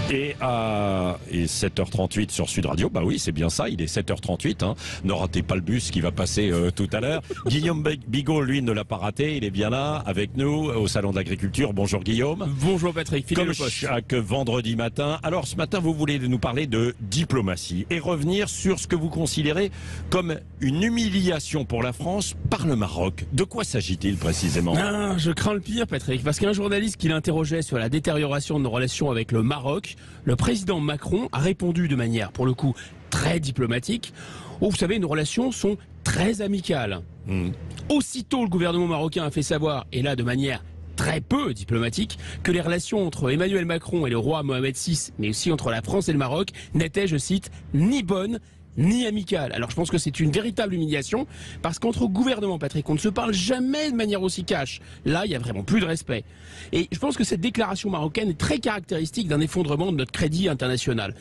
Et à 7h38 sur Sud Radio, bah oui, c'est bien ça, il est 7h38, hein. Ne ratez pas le bus qui va passer tout à l'heure. Guillaume Bigot, lui, ne l'a pas raté, il est bien là, avec nous, au Salon de l'Agriculture. Bonjour Guillaume. Bonjour Patrick, comme chaque vendredi matin. Alors ce matin, vous voulez nous parler de diplomatie et revenir sur ce que vous considérez comme une humiliation pour la France par le Maroc. De quoi s'agit-il précisément? Je crains le pire Patrick, parce qu'un journaliste qui l'interrogeait sur la détérioration de nos relations avec le Maroc, le président Macron a répondu de manière, pour le coup, très diplomatique. Oh, vous savez, nos relations sont très amicales. Aussitôt, le gouvernement marocain a fait savoir, et là de manière très peu diplomatique, que les relations entre Emmanuel Macron et le roi Mohamed VI, mais aussi entre la France et le Maroc, n'étaient, je cite, ni bonnes ni amicales. Alors je pense que c'est une véritable humiliation, parce qu'entre gouvernements, Patrick, on ne se parle jamais de manière aussi cash. Là, il y a vraiment plus de respect. Et je pense que cette déclaration marocaine est très caractéristique d'un effondrement de notre crédit international.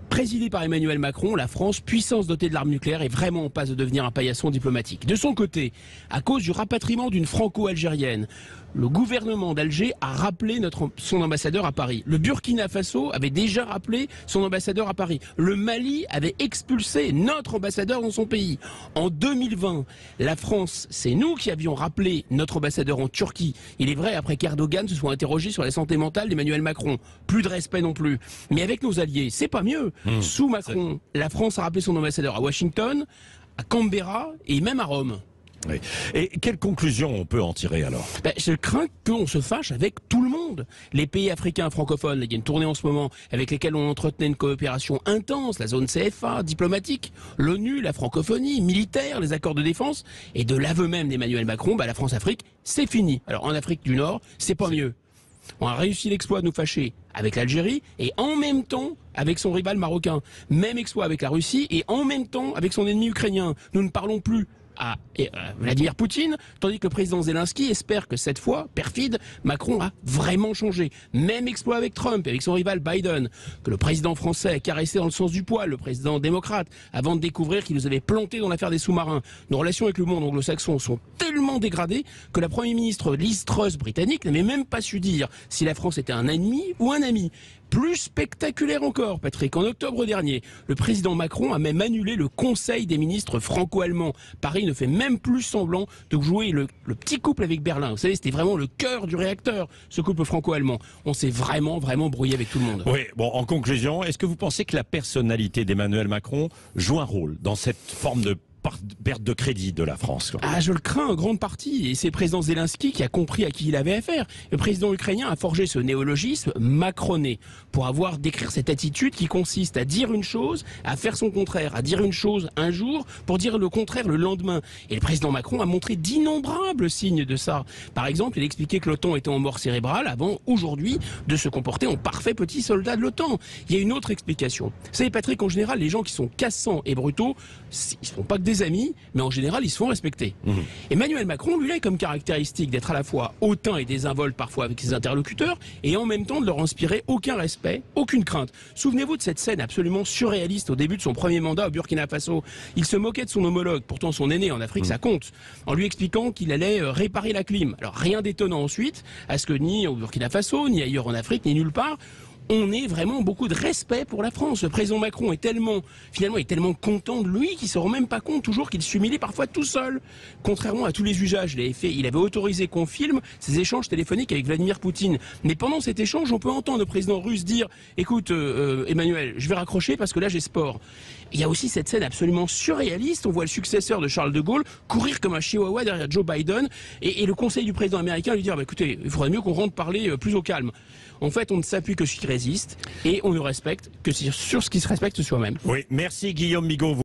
Présidée par Emmanuel Macron, la France, puissance dotée de l'arme nucléaire, est vraiment en passe de devenir un paillasson diplomatique. De son côté, à cause du rapatriement d'une franco-algérienne, le gouvernement d'Alger a rappelé son ambassadeur à Paris. Le Burkina Faso avait déjà rappelé son ambassadeur à Paris. Le Mali avait expulsé notre ambassadeur dans son pays. En 2020, la France, c'est nous qui avions rappelé notre ambassadeur en Turquie. Il est vrai, après qu'Erdogan se soit interrogé sur la santé mentale d'Emmanuel Macron. Plus de respect non plus. Mais avec nos alliés, c'est pas mieux. Sous Macron, la France a rappelé son ambassadeur à Washington, à Canberra et même à Rome. Oui. Et quelle conclusion on peut en tirer alors? Je crains qu'on se fâche avec tout le monde. Les pays africains francophones, il y a une tournée en ce moment avec lesquels on entretenait une coopération intense, la zone CFA, diplomatique, l'ONU, la francophonie, militaire, les accords de défense, et de l'aveu même d'Emmanuel Macron, la France-Afrique, c'est fini. Alors en Afrique du Nord, c'est pas mieux. On a réussi l'exploit de nous fâcher avec l'Algérie et en même temps avec son rival marocain. Même exploit avec la Russie et en même temps avec son ennemi ukrainien. Nous ne parlons plus à Vladimir Poutine, tandis que le président Zelensky espère que cette fois, perfide, Macron a vraiment changé. Même exploit avec Trump et avec son rival Biden, que le président français a caressé dans le sens du poil, le président démocrate, avant de découvrir qu'il nous avait planté dans l'affaire des sous-marins. Nos relations avec le monde anglo-saxon sont tellement dégradées que la première ministre Liz Truss britannique n'avait même pas su dire si la France était un ennemi ou un ami. Plus spectaculaire encore, Patrick, en octobre dernier, le président Macron a même annulé le Conseil des ministres franco-allemands. Paris ne fait même plus semblant de jouer le petit couple avec Berlin. Vous savez, c'était vraiment le cœur du réacteur, ce couple franco-allemand. On s'est vraiment brouillé avec tout le monde. Oui, bon, en conclusion, est-ce que vous pensez que la personnalité d'Emmanuel Macron joue un rôle dans cette forme de perte de crédit de la France? Je le crains en grande partie, et c'est le président Zelensky qui a compris à qui il avait affaire. Le président ukrainien a forgé ce néologisme macroné pour décrire cette attitude qui consiste à dire une chose, à faire son contraire, à dire une chose un jour pour dire le contraire le lendemain. Et le président Macron a montré d'innombrables signes de ça. Par exemple, il expliquait que l'OTAN était en mort cérébrale avant, aujourd'hui, de se comporter en parfait petit soldat de l'OTAN. Il y a une autre explication. Vous savez, Patrick, en général, les gens qui sont cassants et brutaux, ils ne sont pas que des amis, mais en général, ils se font respecter. Emmanuel Macron, lui, a comme caractéristique d'être à la fois hautain et désinvolte parfois avec ses interlocuteurs, et en même temps de leur inspirer aucun respect, aucune crainte. Souvenez-vous de cette scène absolument surréaliste au début de son premier mandat au Burkina Faso. Il se moquait de son homologue, pourtant son aîné en Afrique, ça compte, en lui expliquant qu'il allait réparer la clim. Alors rien d'étonnant ensuite, à ce que ni au Burkina Faso, ni ailleurs en Afrique, ni nulle part, on ait vraiment beaucoup de respect pour la France. Le président Macron est tellement content de lui qu'il ne se rend même pas compte toujours qu'il s'humilie parfois tout seul. Contrairement à tous les usages il avait autorisé qu'on filme ses échanges téléphoniques avec Vladimir Poutine. Mais pendant cet échange, on peut entendre le président russe dire « Écoute, Emmanuel, je vais raccrocher parce que là j'ai sport ». Il y a aussi cette scène absolument surréaliste. On voit le successeur de Charles de Gaulle courir comme un chihuahua derrière Joe Biden et le conseil du président américain lui dire écoutez, il faudrait mieux qu'on rentre parler plus au calme. En fait, on ne s'appuie que sur ce qui résiste et on ne respecte que sur ce qui se respecte soi-même. Oui, merci Guillaume Bigot.